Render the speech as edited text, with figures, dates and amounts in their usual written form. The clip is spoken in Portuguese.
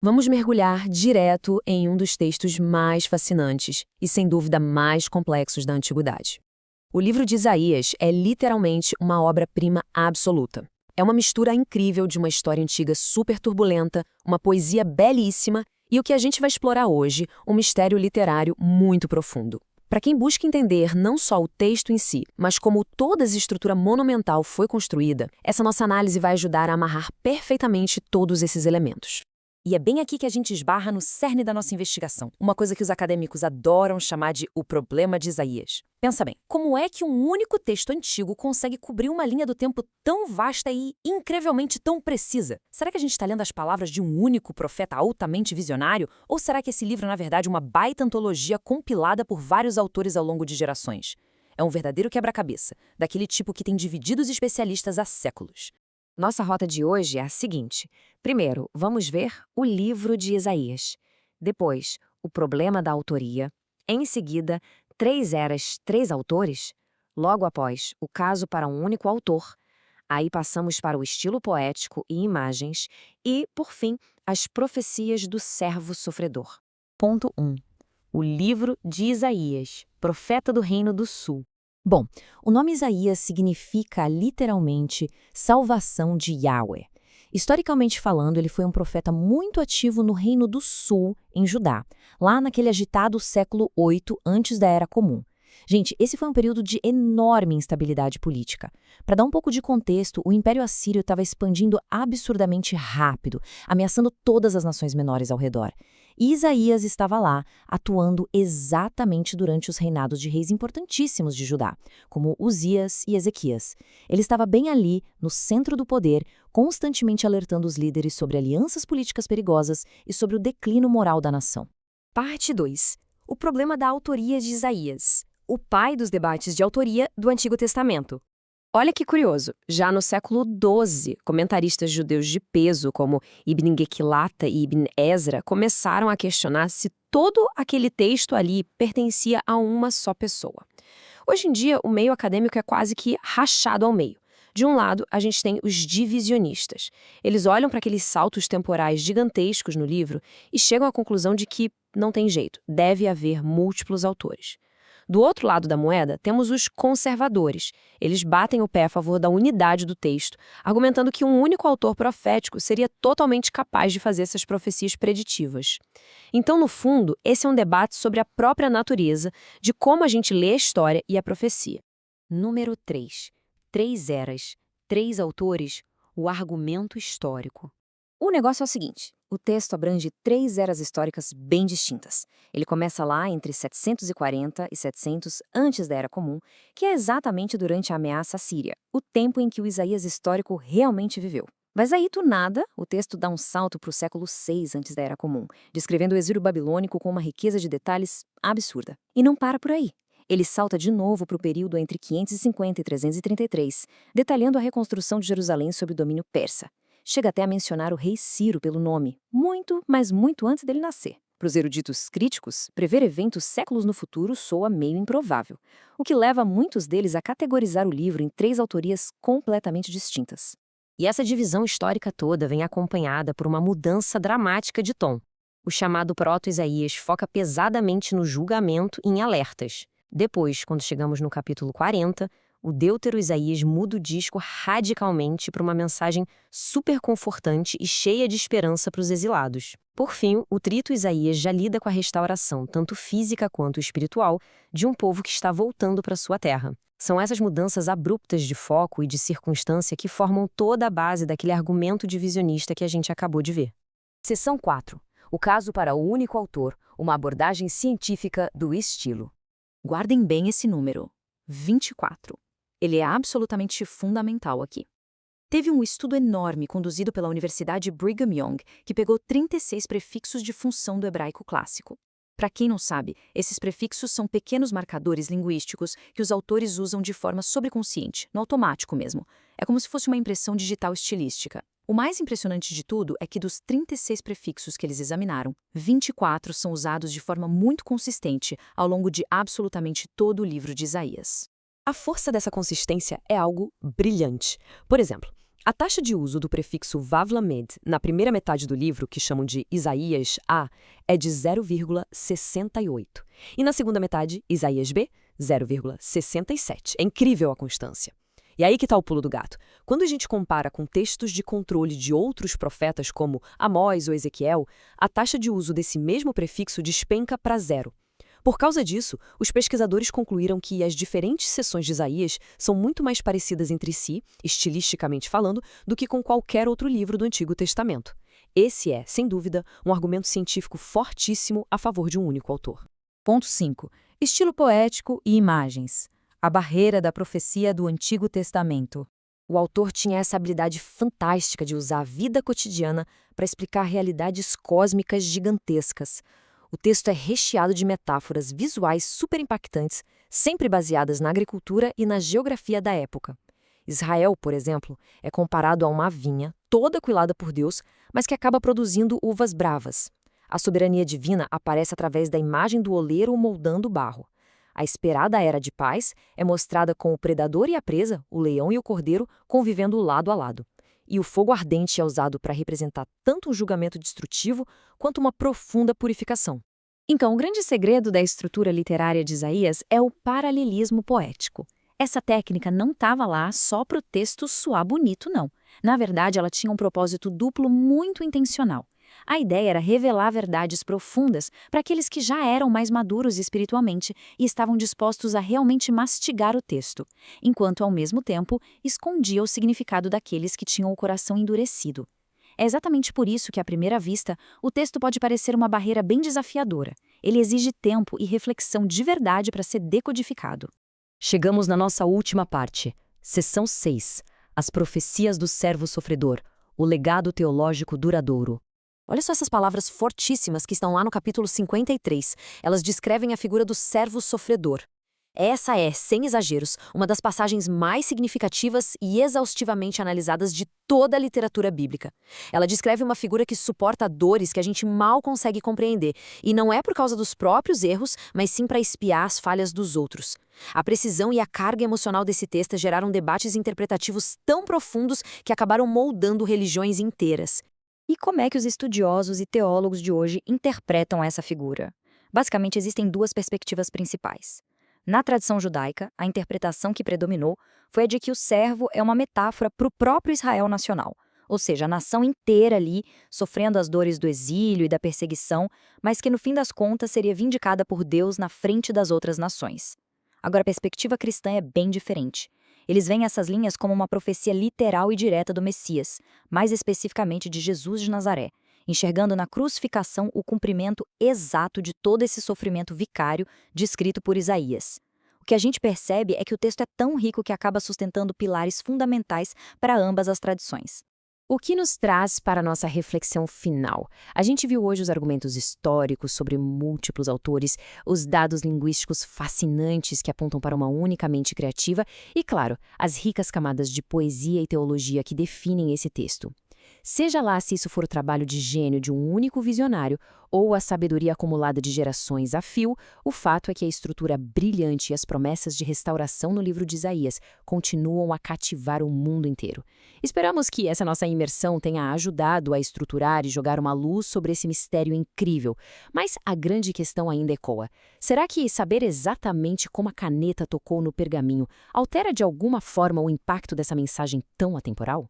Vamos mergulhar direto em um dos textos mais fascinantes e, sem dúvida, mais complexos da Antiguidade. O livro de Isaías é literalmente uma obra-prima absoluta. É uma mistura incrível de uma história antiga super turbulenta, uma poesia belíssima e o que a gente vai explorar hoje, um mistério literário muito profundo. Para quem busca entender não só o texto em si, mas como toda essa estrutura monumental foi construída, essa nossa análise vai ajudar a amarrar perfeitamente todos esses elementos. E é bem aqui que a gente esbarra no cerne da nossa investigação, uma coisa que os acadêmicos adoram chamar de o problema de Isaías. Pensa bem, como é que um único texto antigo consegue cobrir uma linha do tempo tão vasta e incrivelmente tão precisa? Será que a gente está lendo as palavras de um único profeta altamente visionário? Ou será que esse livro é, na verdade, uma baita antologia compilada por vários autores ao longo de gerações? É um verdadeiro quebra-cabeça, daquele tipo que tem dividido os especialistas há séculos. Nossa rota de hoje é a seguinte. Primeiro, vamos ver o livro de Isaías. Depois, o problema da autoria. Em seguida, 3 eras, 3 autores. Logo após, o caso para um único autor. Aí passamos para o estilo poético e imagens. E, por fim, as profecias do servo sofredor. Ponto 1. O livro de Isaías, profeta do Reino do Sul. Bom, o nome Isaías significa literalmente salvação de Yahweh. Historicamente falando, ele foi um profeta muito ativo no Reino do Sul, em Judá, lá naquele agitado século VIII antes da Era Comum. Gente, esse foi um período de enorme instabilidade política. Para dar um pouco de contexto, o Império Assírio estava expandindo absurdamente rápido, ameaçando todas as nações menores ao redor. E Isaías estava lá, atuando exatamente durante os reinados de reis importantíssimos de Judá, como Uzias e Ezequias. Ele estava bem ali, no centro do poder, constantemente alertando os líderes sobre alianças políticas perigosas e sobre o declínio moral da nação. Parte 2. O problema da autoria de Isaías, o pai dos debates de autoria do Antigo Testamento. Olha que curioso, já no século XII, comentaristas judeus de peso como Ibn Gequilata e Ibn Ezra começaram a questionar se todo aquele texto ali pertencia a uma só pessoa. Hoje em dia, o meio acadêmico é quase que rachado ao meio. De um lado, a gente tem os divisionistas. Eles olham para aqueles saltos temporais gigantescos no livro e chegam à conclusão de que não tem jeito, deve haver múltiplos autores. Do outro lado da moeda, temos os conservadores. Eles batem o pé a favor da unidade do texto, argumentando que um único autor profético seria totalmente capaz de fazer essas profecias preditivas. Então, no fundo, esse é um debate sobre a própria natureza de como a gente lê a história e a profecia. Número 3. 3 eras, 3 autores, o argumento histórico. O negócio é o seguinte, o texto abrange 3 eras históricas bem distintas. Ele começa lá entre 740 e 700 antes da Era Comum, que é exatamente durante a ameaça assíria, o tempo em que o Isaías histórico realmente viveu. Mas aí, do nada, o texto dá um salto para o século VI antes da Era Comum, descrevendo o exílio babilônico com uma riqueza de detalhes absurda. E não para por aí. Ele salta de novo para o período entre 550 e 333, detalhando a reconstrução de Jerusalém sob o domínio persa. Chega até a mencionar o rei Ciro pelo nome, muito, mas muito antes dele nascer. Para os eruditos críticos, prever eventos séculos no futuro soa meio improvável, o que leva muitos deles a categorizar o livro em 3 autorias completamente distintas. E essa divisão histórica toda vem acompanhada por uma mudança dramática de tom. O chamado Proto-Isaías foca pesadamente no julgamento e em alertas. Depois, quando chegamos no capítulo 40, o Deutero-Isaías muda o disco radicalmente para uma mensagem super confortante e cheia de esperança para os exilados. Por fim, o Trito-Isaías já lida com a restauração, tanto física quanto espiritual, de um povo que está voltando para sua terra. São essas mudanças abruptas de foco e de circunstância que formam toda a base daquele argumento divisionista que a gente acabou de ver. Seção 4. O caso para o único autor, uma abordagem científica do estilo. Guardem bem esse número, 24. Ele é absolutamente fundamental aqui. Teve um estudo enorme conduzido pela Universidade Brigham Young que pegou 36 prefixos de função do hebraico clássico. Para quem não sabe, esses prefixos são pequenos marcadores linguísticos que os autores usam de forma sobreconsciente, no automático mesmo. É como se fosse uma impressão digital estilística. O mais impressionante de tudo é que dos 36 prefixos que eles examinaram, 24 são usados de forma muito consistente ao longo de absolutamente todo o livro de Isaías. A força dessa consistência é algo brilhante. Por exemplo, A taxa de uso do prefixo Vav-Lamed na primeira metade do livro, que chamam de Isaías A, é de 0,68. E na segunda metade, Isaías B, 0,67. É incrível a constância. E aí que está o pulo do gato. Quando a gente compara com textos de controle de outros profetas, como Amós ou Ezequiel, a taxa de uso desse mesmo prefixo despenca para 0. Por causa disso, os pesquisadores concluíram que as diferentes seções de Isaías são muito mais parecidas entre si, estilisticamente falando, do que com qualquer outro livro do Antigo Testamento. Esse é, sem dúvida, um argumento científico fortíssimo a favor de um único autor. Ponto 5. Estilo poético e imagens. A barreira da profecia do Antigo Testamento. O autor tinha essa habilidade fantástica de usar a vida cotidiana para explicar realidades cósmicas gigantescas. O texto é recheado de metáforas visuais super impactantes, sempre baseadas na agricultura e na geografia da época. Israel, por exemplo, é comparado a uma vinha toda cuidada por Deus, mas que acaba produzindo uvas bravas. A soberania divina aparece através da imagem do oleiro moldando o barro. A esperada era de paz é mostrada com o predador e a presa, o leão e o cordeiro, convivendo lado a lado. E o fogo ardente é usado para representar tanto um julgamento destrutivo quanto uma profunda purificação. Então, o grande segredo da estrutura literária de Isaías é o paralelismo poético. Essa técnica não estava lá só para o texto soar bonito, não. Na verdade, ela tinha um propósito duplo muito intencional. A ideia era revelar verdades profundas para aqueles que já eram mais maduros espiritualmente e estavam dispostos a realmente mastigar o texto, enquanto, ao mesmo tempo, escondia o significado daqueles que tinham o coração endurecido. É exatamente por isso que, à primeira vista, o texto pode parecer uma barreira bem desafiadora. Ele exige tempo e reflexão de verdade para ser decodificado. Chegamos na nossa última parte, seção 6, as profecias do servo sofredor, o legado teológico duradouro. Olha só essas palavras fortíssimas que estão lá no capítulo 53. Elas descrevem a figura do servo sofredor. Essa é, sem exageros, uma das passagens mais significativas e exaustivamente analisadas de toda a literatura bíblica. Ela descreve uma figura que suporta dores que a gente mal consegue compreender, e não é por causa dos próprios erros, mas sim para espiar as falhas dos outros. A precisão e a carga emocional desse texto geraram debates interpretativos tão profundos que acabaram moldando religiões inteiras. E como é que os estudiosos e teólogos de hoje interpretam essa figura? Basicamente, existem duas perspectivas principais. Na tradição judaica, a interpretação que predominou foi a de que o servo é uma metáfora para o próprio Israel nacional, ou seja, a nação inteira ali sofrendo as dores do exílio e da perseguição, mas que no fim das contas seria vindicada por Deus na frente das outras nações. Agora, a perspectiva cristã é bem diferente. Eles veem essas linhas como uma profecia literal e direta do Messias, mais especificamente de Jesus de Nazaré, enxergando na crucificação o cumprimento exato de todo esse sofrimento vicário descrito por Isaías. O que a gente percebe é que o texto é tão rico que acaba sustentando pilares fundamentais para ambas as tradições. O que nos traz para a nossa reflexão final? A gente viu hoje os argumentos históricos sobre múltiplos autores, os dados linguísticos fascinantes que apontam para uma única mente criativa e, claro, as ricas camadas de poesia e teologia que definem esse texto. Seja lá se isso for o trabalho de gênio de um único visionário ou a sabedoria acumulada de gerações a fio, o fato é que a estrutura brilhante e as promessas de restauração no livro de Isaías continuam a cativar o mundo inteiro. Esperamos que essa nossa imersão tenha ajudado a estruturar e jogar uma luz sobre esse mistério incrível, mas a grande questão ainda ecoa. Será que saber exatamente como a caneta tocou no pergaminho altera de alguma forma o impacto dessa mensagem tão atemporal?